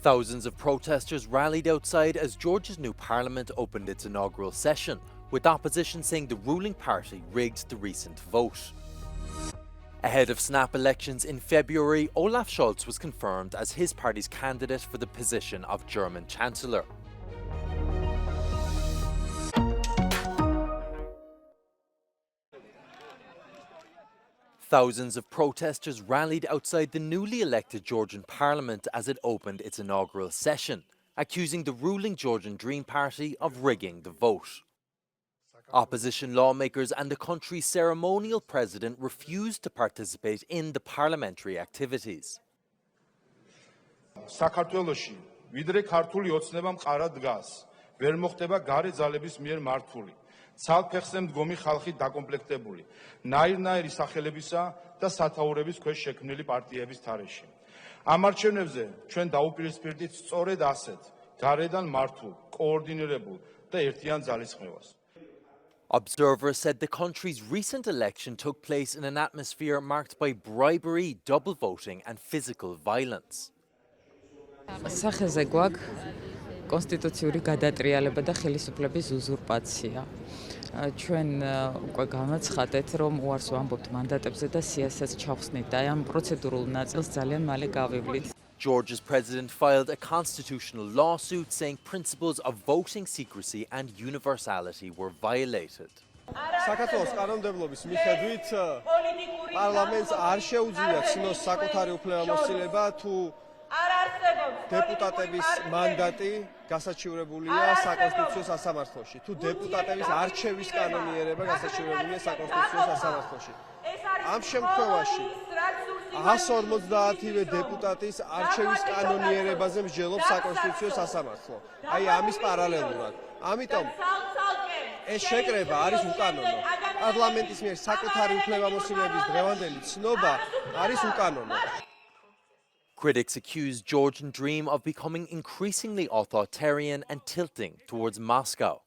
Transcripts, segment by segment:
Thousands of protesters rallied outside as Georgia's new parliament opened its inaugural session, with opposition saying the ruling party rigged the recent vote. Ahead of snap elections in February, Olaf Scholz was confirmed as his party's candidate for the position of German chancellor. Thousands of protesters rallied outside the newly elected Georgian parliament as it opened its inaugural session, accusing the ruling Georgian Dream Party of rigging the vote. Opposition lawmakers and the country's ceremonial president refused to participate in the parliamentary activities. საქართველოში ვიდრე ქართული ოცნება მყარად დგას, ვერ მოხდება გარე ძალების მიერ მართული. ცალფეხზე მდგომი ხალხი დაკომპლექტებული, ნაირ-ნაირი სახელებისა და სათაურების ქვეშ შექმნილი პარტიების თარეში. ამ არჩევნებზე ჩვენ დაუპირისპირდით სწორედ ასეთ, გარედან მართულ, კოორდინირებულ და ერთიან ძალისხმევას. Observers said the country's recent election took place in an atmosphere marked by bribery, double voting and physical violence. სახეზე გვაქვს კონსტიტუციური გადატრიალება და ხელისუფლების უზურპაცია. ჩვენ უკვე განაცხადეთ, რომ უარს ვამბობთ მანდატებზე და სიასაც ჩავხსნით და ამ პროცედურულ ნაწილს ძალიან მალე გავივლით. Georgia's president filed a constitutional lawsuit saying principles of voting secrecy and universality were violated. საქართველოს კანონმდებლობის მიხედვით პარლამენტს არ შეუძლია ცნოს საკუთარი უფლებამოსილება თუ დეპუტატების მანდატი გასაჩივრებულია საკონსტიტუციო სასამართლოში. თუ დეპუტატების არჩევის კანონიერება გასაჩივრებულია საკონსტიტუციო სასამართლოში. ამ შემთხვევაში 150-ვე დეპუტატის არჩევის კანონიერებაზე მსჯელობს საკონსტიტუციო სასამართლო. აი ამის პარალელურად. ამიტომ ეს შეკრება არის უკანონო. პარლამენტის მიერ საკუთარი უფლებამოსილების დღევანდელი ცნობა არის უკანონო. Critics accuse Georgian Dream of becoming increasingly authoritarian and tilting towards Moscow.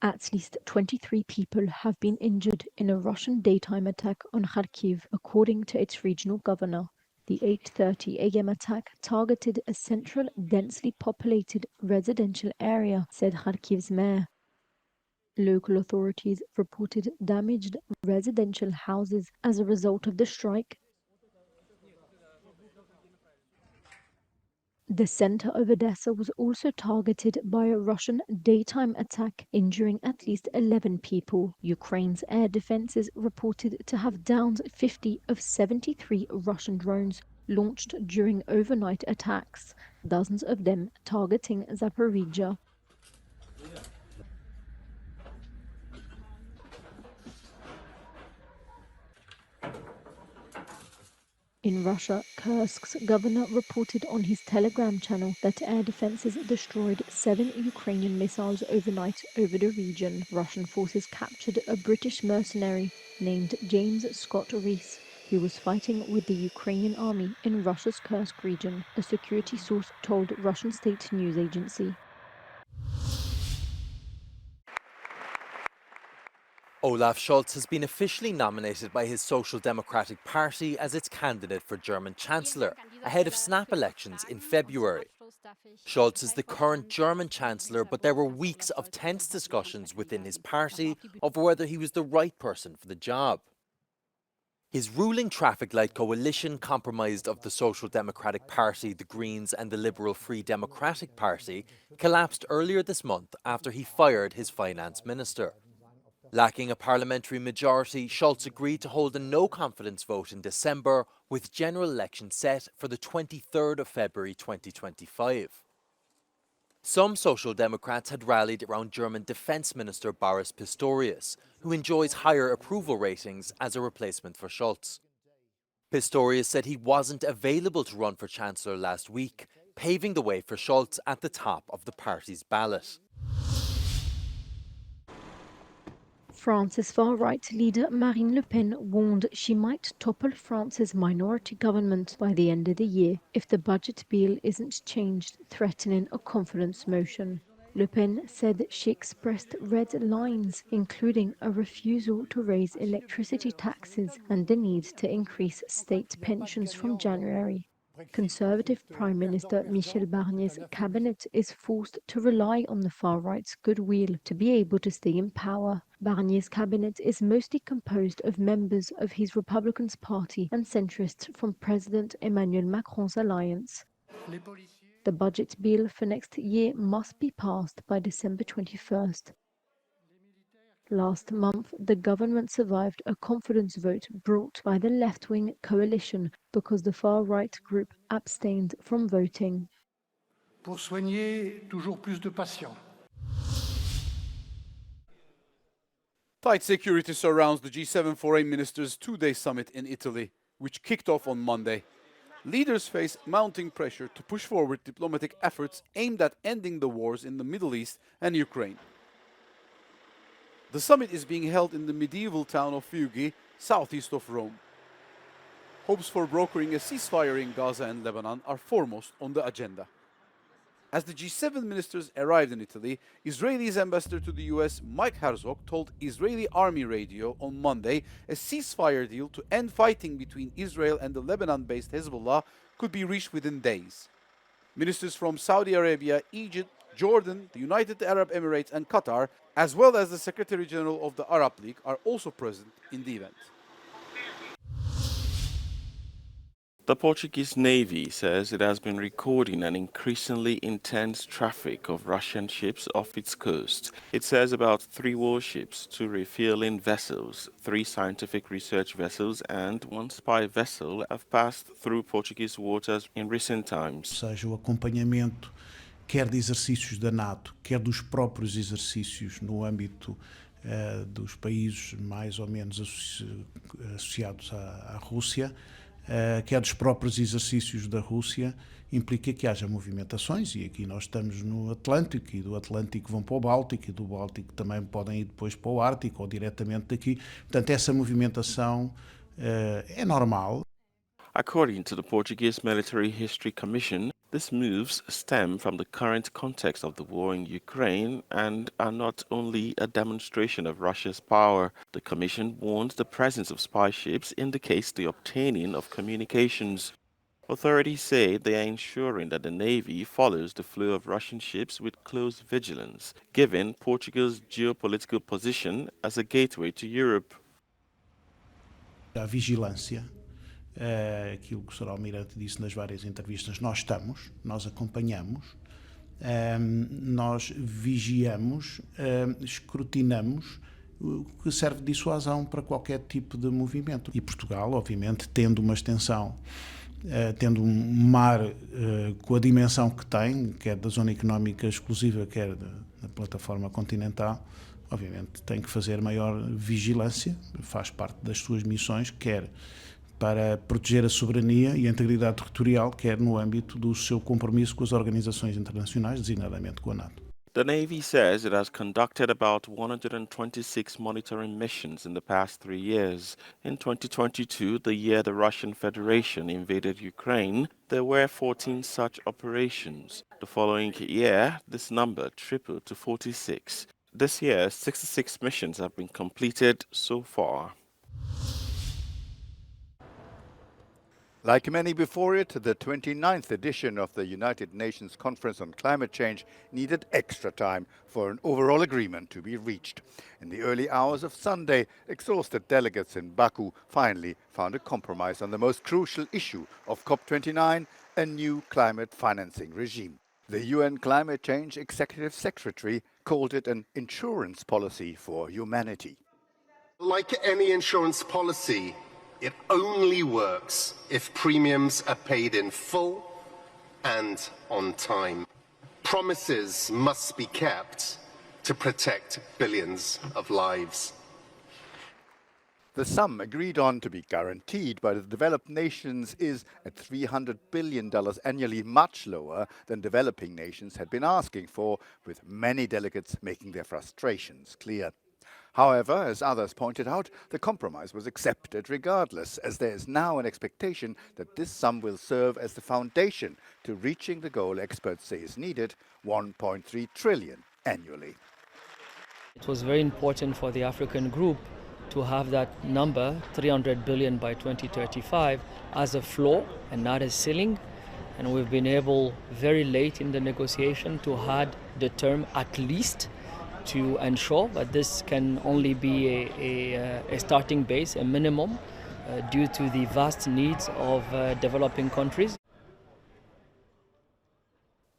At least 23 people have been injured in a Russian daytime attack on Kharkiv, according to its regional governor. The 8:30 a.m. attack targeted a central, densely populated residential area, said Kharkiv's mayor. Local authorities reported damaged residential houses as a result of the strike. The center of Odessa was also targeted by a Russian daytime attack, injuring at least 11 people. Ukraine's air defenses reported to have downed 50 of 73 Russian drones launched during overnight attacks, dozens of them targeting Zaporizhia. In Russia, Kursk's governor reported on his Telegram channel that air defenses destroyed 7 Ukrainian missiles overnight over the region. Russian forces captured a British mercenary named James Scott Rees, who was fighting with the Ukrainian army in Russia's Kursk region, a security source told Russian state news agency. Olaf Scholz has been officially nominated by his Social Democratic Party as its candidate for German Chancellor, ahead of snap elections in February. Scholz is the current German Chancellor, but there were weeks of tense discussions within his party over whether he was the right person for the job. His ruling traffic light coalition, comprised of the Social Democratic Party, the Greens and the Liberal Free Democratic Party, collapsed earlier this month after he fired his finance minister. Lacking a parliamentary majority, Scholz agreed to hold a no-confidence vote in December, with general election set for the 23rd of February 2025. Some Social Democrats had rallied around German Defence Minister Boris Pistorius, who enjoys higher approval ratings as a replacement for Scholz. Pistorius said he wasn't available to run for Chancellor last week, paving the way for Scholz at the top of the party's ballot. France's far-right leader Marine Le Pen warned she might topple France's minority government by the end of the year if the budget bill isn't changed, threatening a confidence motion. Le Pen said she expressed red lines, including a refusal to raise electricity taxes and the need to increase state pensions from January. Conservative Prime Minister Michel Barnier's cabinet is forced to rely on the far right's goodwill to be able to stay in power. Barnier's cabinet is mostly composed of members of his Republican Party and centrists from President Emmanuel Macron's alliance. The budget bill for next year must be passed by December 21st. Last month, the government survived a confidence vote brought by the left-wing coalition because the far-right group abstained from voting. Pour soigner toujours plus de patients. Tight security surrounds the G7 foreign ministers' two-day summit in Italy, which kicked off on Monday. Leaders face mounting pressure to push forward diplomatic efforts aimed at ending the wars in the Middle East and Ukraine. The summit is being held in the medieval town of Fiughi, southeast of Rome. Hopes for brokering a ceasefire in Gaza and Lebanon are foremost on the agenda. As the G7 ministers arrived in Italy, Israel's ambassador to the US, Mike Herzog, told Israeli Army Radio on Monday a ceasefire deal to end fighting between Israel and the Lebanon-based Hezbollah could be reached within days. Ministers from Saudi Arabia, Egypt, Jordan, the United Arab Emirates and Qatar, as well as the Secretary General of the Arab League, are also present in the event. The Portuguese Navy says it has been recording an increasingly intense traffic of Russian ships off its coast. It says about 3 warships, 2 refueling vessels, 3 scientific research vessels and 1 spy vessel have passed through Portuguese waters in recent times. Seja o acompanhamento quer de exercícios da NATO, quer dos próprios exercícios no âmbito dos países mais ou menos associados à Rússia, quer dos próprios exercícios da Rússia, implica que haja movimentações, e aqui nós estamos no Atlântico, e do Atlântico vão para o Báltico, e do Báltico também podem ir depois para o Ártico, ou diretamente daqui. Portanto, essa movimentação é normal. According to the Portuguese Military History Commission, these moves stem from the current context of the war in Ukraine and are not only a demonstration of Russia's power. The Commission warns the presence of spy ships indicates the obtaining of communications. Authorities say they are ensuring that the Navy follows the flow of Russian ships with close vigilance, given Portugal's geopolitical position as a gateway to Europe. A vigilância. Aquilo que o Sr. Almirante disse nas várias entrevistas, nós acompanhamos, nós vigiamos, escrutinamos, o que serve de dissuasão para qualquer tipo de movimento. E Portugal, obviamente, tendo uma extensão, tendo um mar com a dimensão que tem, quer da zona económica exclusiva, quer da plataforma continental, obviamente tem que fazer maior vigilância, faz parte das suas missões, quer para proteger a soberania e a integridade territorial, quer no âmbito do seu compromisso com as organizações internacionais, designadamente com a NATO. The Navy says it has conducted about 126 monitoring missions in the past 3 years. In 2022, the year the Russian Federation invaded Ukraine, there were 14 such operations. The following year, this number tripled to 46. This year, 66 missions have been completed so far. Like many before it, the 29th edition of the United Nations Conference on Climate Change needed extra time for an overall agreement to be reached. In the early hours of Sunday, exhausted delegates in Baku finally found a compromise on the most crucial issue of COP29, a new climate financing regime. The UN Climate Change Executive Secretary called it an insurance policy for humanity. Like any insurance policy, it only works if premiums are paid in full and on time. Promises must be kept to protect billions of lives. The sum agreed on to be guaranteed by the developed nations is at $300 billion annually, much lower than developing nations had been asking for, with many delegates making their frustrations clear. However, as others pointed out, the compromise was accepted regardless, as there is now an expectation that this sum will serve as the foundation to reaching the goal experts say is needed, 1.3 trillion annually. It was very important for the African group to have that number, 300 billion by 2035, as a floor and not a ceiling. And we've been able, very late in the negotiation, to add the term at least to ensure that this can only be a starting base, a minimum, due to the vast needs of developing countries.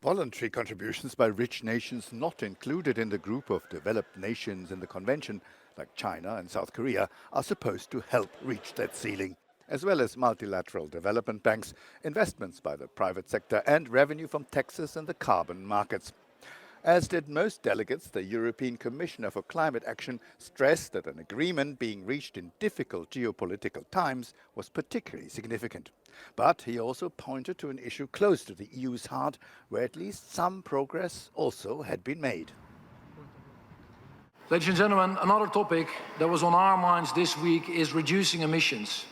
Voluntary contributions by rich nations not included in the group of developed nations in the convention, like China and South Korea, are supposed to help reach that ceiling, as well as multilateral development banks, investments by the private sector, and revenue from taxes and the carbon markets. As did most delegates, the European Commissioner for Climate Action stressed that an agreement being reached in difficult geopolitical times was particularly significant. But he also pointed to an issue close to the EU's heart, where at least some progress also had been made. Ladies and gentlemen, another topic that was on our minds this week is reducing emissions.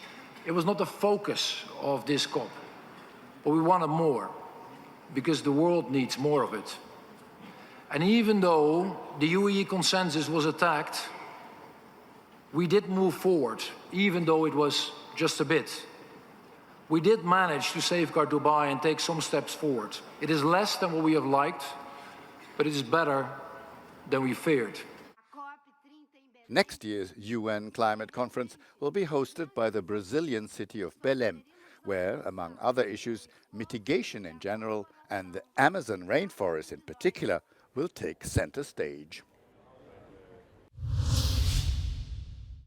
It was not the focus of this COP, but we wanted more, because the world needs more of it. And even though the UAE consensus was attacked, we did move forward, even though it was just a bit. We did manage to safeguard Dubai and take some steps forward. It is less than what we have liked, but it is better than we feared. Next year's UN climate conference will be hosted by the Brazilian city of Belém, where, among other issues, mitigation in general and the Amazon rainforest in particular will take center stage.